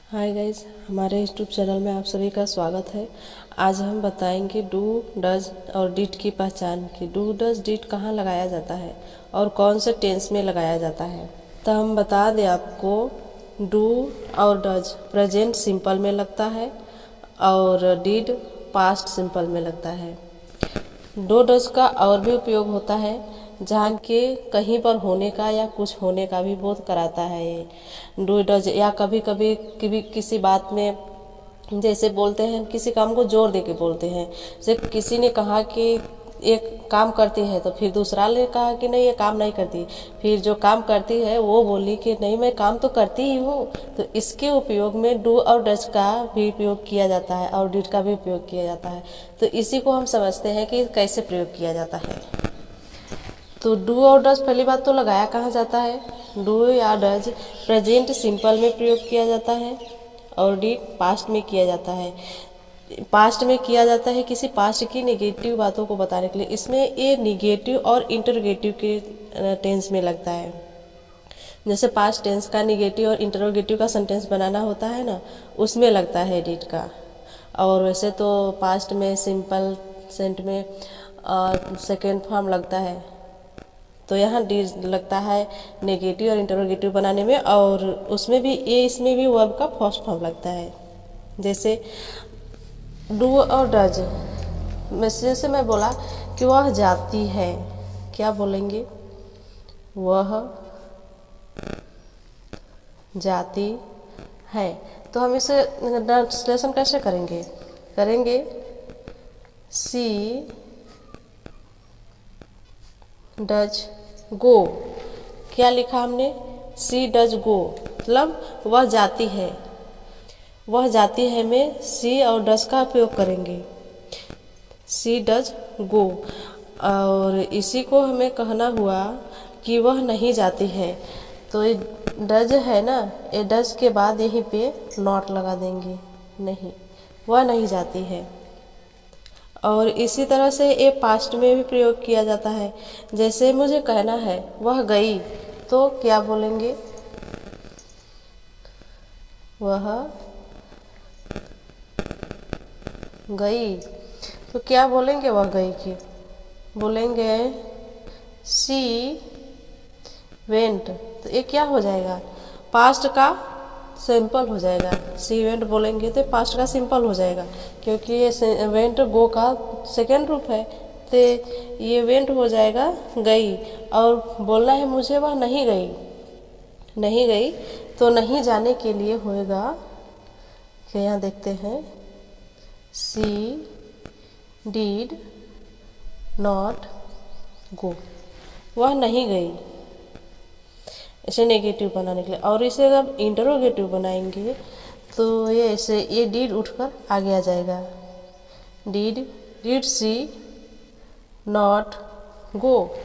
Hi guys, हमारे YouTube channel में आप सभी का स्वागत है। आज हम बताएंगे डू, डज और डिड की पहचान कि डू, डज, डिड कहाँ लगाया जाता है और कौन से टेंस में लगाया जाता है। तो हम बता दें आपको, डू और डज प्रेजेंट सिंपल में लगता है और डिड पास्ट सिंपल में लगता है। डू डज का और भी उपयोग होता है जहाँ के कहीं पर होने का या कुछ होने का भी बोध कराता है ये डू डज। या कभी कभी किसी बात में जैसे बोलते हैं, किसी काम को जोर दे के बोलते हैं। जैसे किसी ने कहा कि एक काम करती है तो फिर दूसरा ने कहा कि नहीं, ये काम नहीं करती। फिर जो काम करती है वो बोली कि नहीं, मैं काम तो करती ही हूँ। तो इसके उपयोग में डू और डज का भी उपयोग किया जाता है और डिड का भी उपयोग किया जाता है। तो इसी को हम समझते हैं कि कैसे प्रयोग किया जाता है। तो डू और डज पहली बात तो लगाया कहाँ जाता है। डू या डज प्रेजेंट सिंपल में प्रयोग किया जाता है और डिड पास्ट में किया जाता है। पास्ट में किया जाता है किसी पास्ट की निगेटिव बातों को बताने के लिए। इसमें ये निगेटिव और इंटरोगेटिव के टेंस में लगता है। जैसे पास्ट टेंस का निगेटिव और इंटरोगेटिव का सेंटेंस बनाना होता है ना, उसमें लगता है डिड का। और वैसे तो पास्ट में सिंपल सेंट में सेकेंड फॉर्म लगता है, तो यहाँ डिड लगता है नेगेटिव और इंटरोगेटिव बनाने में। और उसमें भी इसमें भी वर्ब का फर्स्ट फॉर्म लगता है। जैसे डू और डज में जैसे मैं बोला कि वह जाती है, क्या बोलेंगे? वह जाती है। तो हम इसे ट्रांसलेशन कैसे करेंगे? सी डज गो। क्या लिखा हमने? सी डज गो, मतलब वह जाती है। वह जाती है में सी और डज का उपयोग करेंगे। सी डज गो। और इसी को हमें कहना हुआ कि वह नहीं जाती है, तो ये डज है ना, ये डज के बाद यहीं पे नॉट लगा देंगे, नहीं, वह नहीं जाती है। और इसी तरह से ये पास्ट में भी प्रयोग किया जाता है। जैसे मुझे कहना है वह गई, तो क्या बोलेंगे? वह गई। तो क्या बोलेंगे वह गई की? बोलेंगे सी वेंट। तो ये क्या हो जाएगा? पास्ट का सिंपल हो जाएगा। सी वेंट बोलेंगे तो पास्ट का सिंपल हो जाएगा, क्योंकि ये वेंट गो का सेकेंड रूप है। तो ये वेंट हो जाएगा गई। और बोलना है मुझे वह नहीं गई, नहीं गई। तो नहीं जाने के लिए होएगा कि यहाँ देखते हैं, सी डिड नॉट गो, वह नहीं गई। इसे नेगेटिव बनाने के लिए। और इसे अगर इंटरोगेटिव बनाएंगे तो ये ऐसे, ये डिड उठकर आगे आ जाएगा। Did she not go,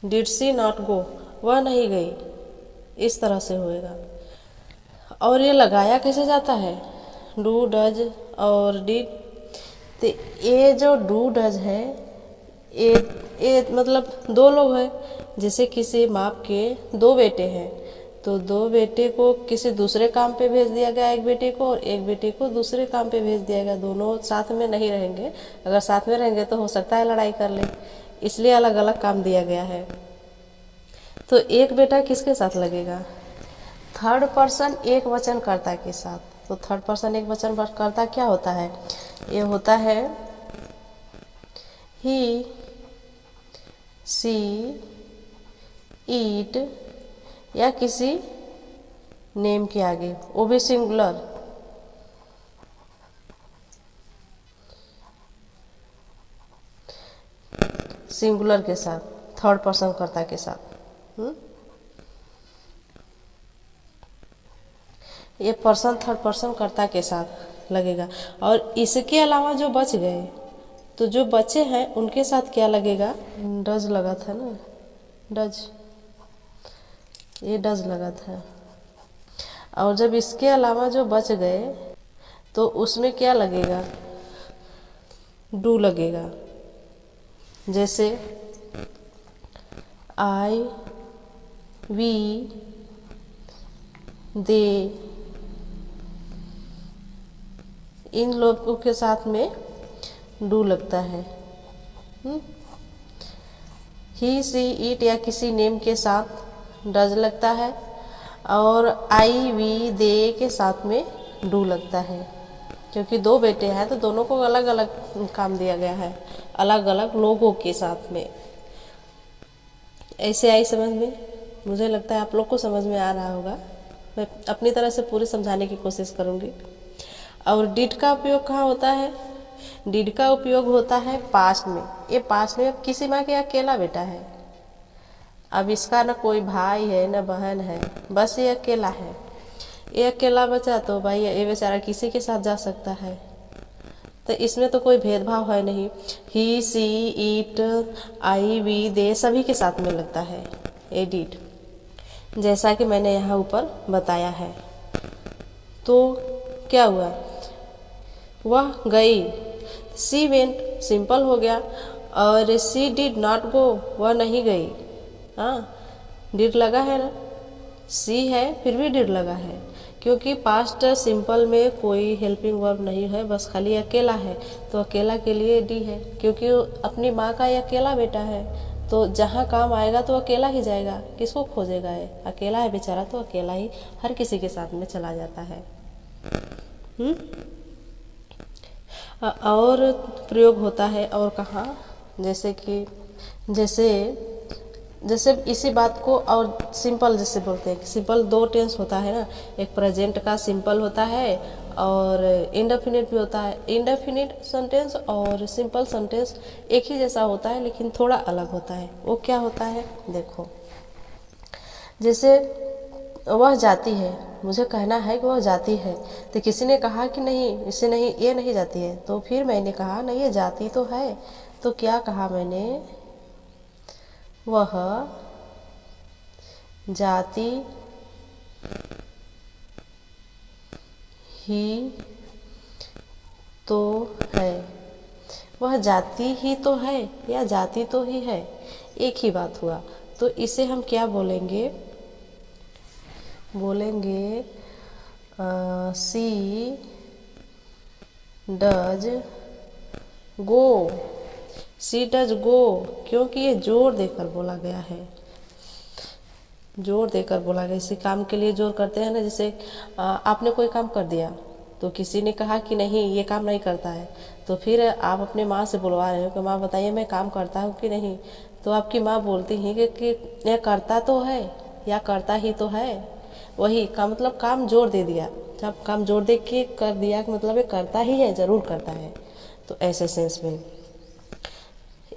did she not go, वह नहीं गई। इस तरह से होएगा। और ये लगाया कैसे जाता है? डू डज और डिड। तो ये जो डू डज है, ये मतलब दो लोग हैं। जैसे किसी बाप के दो बेटे हैं, तो दो बेटे को किसी दूसरे काम पे भेज दिया गया, एक बेटे को, और एक बेटे को दूसरे काम पे भेज दिया गया। दोनों साथ में नहीं रहेंगे। अगर साथ में रहेंगे तो हो सकता है लड़ाई कर ले, इसलिए अलग अलग काम दिया गया है। तो एक बेटा किसके साथ लगेगा? थर्ड पर्सन एक वचनकर्ता के साथ। तो थर्ड पर्सन एक वचनकर्ता क्या होता है? ये होता है ही, सी, ईट, या किसी नेम के आगे, वो भी सिंगुलर। सिंगुलर के साथ, थर्ड पर्सन कर्ता के साथ। ये पर्सन थर्ड पर्सन कर्ता के साथ लगेगा। और इसके अलावा जो बच गए, तो जो बचे हैं उनके साथ क्या लगेगा? डज लगा था ना, डज, ये डज लगा था। और जब इसके अलावा जो बच गए तो उसमें क्या लगेगा? डू लगेगा। जैसे आई, वी, दे, इन लोगों के साथ में डू लगता है। ही सी इट या किसी नेम के साथ डज लगता है, और आई वी दे के साथ में डू लगता है। क्योंकि दो बेटे हैं तो दोनों को अलग अलग काम दिया गया है, अलग अलग लोगों के साथ में। ऐसे आई समझ में? मुझे लगता है आप लोग को समझ में आ रहा होगा। मैं अपनी तरह से पूरी समझाने की कोशिश करूँगी। और डिड का उपयोग कहाँ होता है? डिड का उपयोग होता है पास्ट में। ये पास्ट में अब किसी माँ के अकेला बेटा है, अब इसका ना कोई भाई है ना बहन है, बस ये अकेला है। ये अकेला बचा तो भाई ये बेचारा किसी के साथ जा सकता है, तो इसमें तो कोई भेदभाव है नहीं। ही सी इट आई वी दे सभी के साथ में लगता है ये डिड, जैसा कि मैंने यहाँ ऊपर बताया है। तो क्या हुआ? वह गई, सी वेंट सिंपल हो गया, और सी डिड नॉट गो वह नहीं गई। हाँ, डिड लगा है ना, सी है फिर भी डिड लगा है, क्योंकि पास्ट सिंपल में कोई हेल्पिंग वर्ब नहीं है, बस खाली अकेला है, तो अकेला के लिए डी है। क्योंकि अपनी माँ का ये अकेला बेटा है, तो जहाँ काम आएगा तो अकेला ही जाएगा, किसको खोजेगा? है अकेला है बेचारा, तो अकेला ही हर किसी के साथ में चला जाता है। और प्रयोग होता है और कहाँ, जैसे कि जैसे इसी बात को और सिंपल जैसे बोलते हैं, सिंपल दो टेंस होता है ना, एक प्रेजेंट का सिंपल होता है और इंडेफिनिट भी होता है। इंडेफिनिट सेंटेंस और सिंपल सेंटेंस एक ही जैसा होता है, लेकिन थोड़ा अलग होता है। वो क्या होता है देखो, जैसे वह जाती है, मुझे कहना है कि वह जाती है, तो किसी ने कहा कि नहीं इससे नहीं, ये नहीं जाती है, तो फिर मैंने कहा नहीं ये जाती तो है, तो क्या कहा मैंने? वह जाती ही तो है। वह जाती ही तो है या जाती तो ही है, एक ही बात हुआ। तो इसे हम क्या बोलेंगे? सी does go. C does go, क्योंकि ये जोर देकर बोला गया है, जोर देकर बोला गया। इसी काम के लिए जोर करते हैं ना, जैसे आपने कोई काम कर दिया तो किसी ने कहा कि नहीं ये काम नहीं करता है, तो फिर आप अपने माँ से बुलवा रहे हो कि माँ बताइए मैं काम करता हूँ कि नहीं, तो आपकी माँ बोलती है कि यह करता तो है या करता ही तो है। वही का मतलब काम जोर दे दिया, जब काम जोर दे के कर दिया मतलब ये करता ही है, ज़रूर करता है। तो ऐसे सेंस में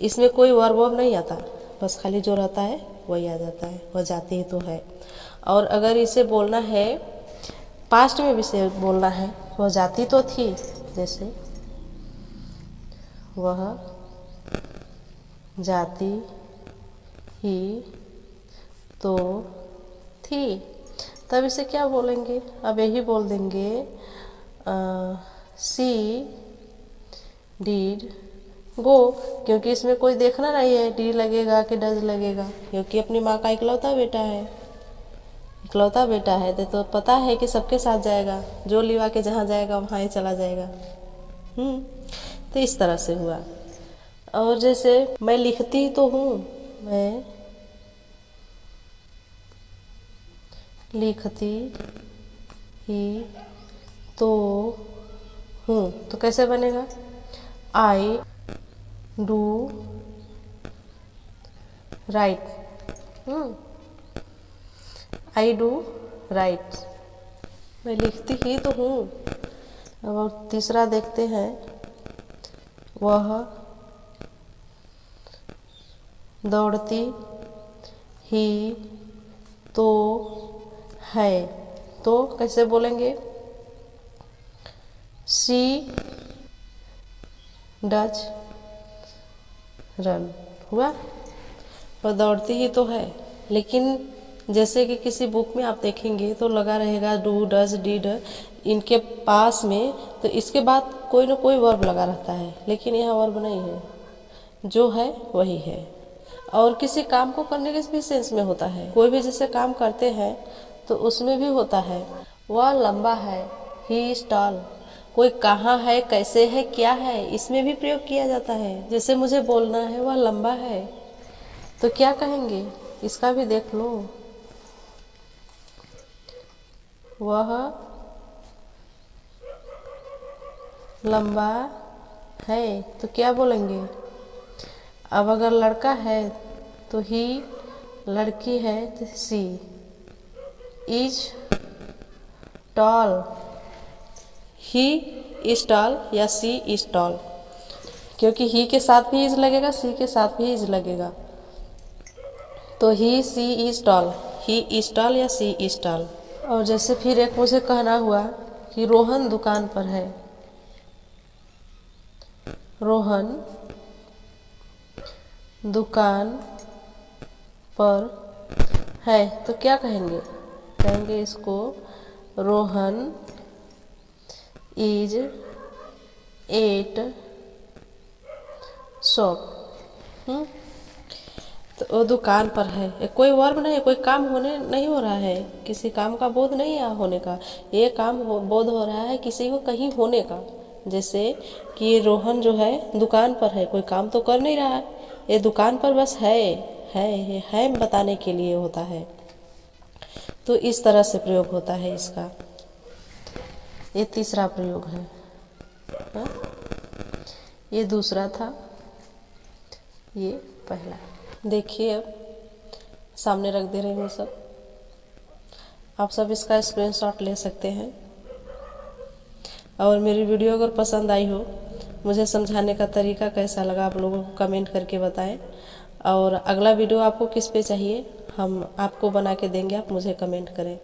इसमें कोई वर्ब वर्ब नहीं आता, बस खाली जो रहता है वही आ जाता है, वह जाती ही तो है। और अगर इसे बोलना है पास्ट में भी से बोलना है, वह जाती तो थी, जैसे वह जाती ही तो थी, तब इसे क्या बोलेंगे? अब यही बोल देंगे सी डीड गो, क्योंकि इसमें कोई देखना नहीं है डी लगेगा कि डज लगेगा, क्योंकि अपनी माँ का इकलौता बेटा है, इकलौता बेटा है तो पता है कि सबके साथ जाएगा, जो लिवा के जहाँ जाएगा वहाँ ही चला जाएगा। तो इस तरह से हुआ। और जैसे मैं लिखती तो हूँ, मैं लिखती ही तो हूँ, तो कैसे बनेगा? I do right. I do right, मैं लिखती ही तो हूँ। अब और तीसरा देखते हैं, वह दौड़ती ही तो है, तो कैसे बोलेंगे? सी डज रन हुआ, और दौड़ती ही तो है। लेकिन जैसे कि किसी बुक में आप देखेंगे तो लगा रहेगा डू डज डिड इनके पास में, तो इसके बाद कोई ना कोई वर्ब लगा रहता है, लेकिन यहाँ वर्ब नहीं है, जो है वही है। और किसी काम को करने के भी सेंस में होता है, कोई भी जैसे काम करते हैं तो उसमें भी होता है। वह लंबा है, ही इज टॉल, कोई कहाँ है, कैसे है, क्या है, इसमें भी प्रयोग किया जाता है। जैसे मुझे बोलना है वह लंबा है, तो क्या कहेंगे, इसका भी देख लो। वह लंबा है, तो क्या बोलेंगे। अब अगर लड़का है तो ही, लड़की है तो she. Is tall, he is tall या सी इज टॉल, क्योंकि ही के साथ भी इज लगेगा, सी के साथ भी इज लगेगा। तो he she is tall, he is tall या सी इज टॉल। और जैसे फिर एक मुझे कहना हुआ कि रोहन दुकान पर है। रोहन दुकान पर है, तो क्या कहेंगे, कहेंगे इसको रोहन इज एट शॉप। तो वो दुकान पर है, कोई वर्ब नहीं, कोई काम होने नहीं हो रहा है, किसी काम का बोध नहीं है होने का, ये काम बोध हो रहा है किसी को कहीं होने का। जैसे कि रोहन जो है दुकान पर है, कोई काम तो कर नहीं रहा है, ये दुकान पर बस है बताने के लिए होता है। तो इस तरह से प्रयोग होता है इसका। ये तीसरा प्रयोग है, हा? ये दूसरा था, ये पहला। देखिए अब सामने रख दे रही हूँ सब, आप सब इसका स्क्रीनशॉट ले सकते हैं। और मेरी वीडियो अगर पसंद आई हो, मुझे समझाने का तरीका कैसा लगा आप लोगों को कमेंट करके बताएं। और अगला वीडियो आपको किस पे चाहिए हम आपको बना के देंगे, आप मुझे कमेंट करें।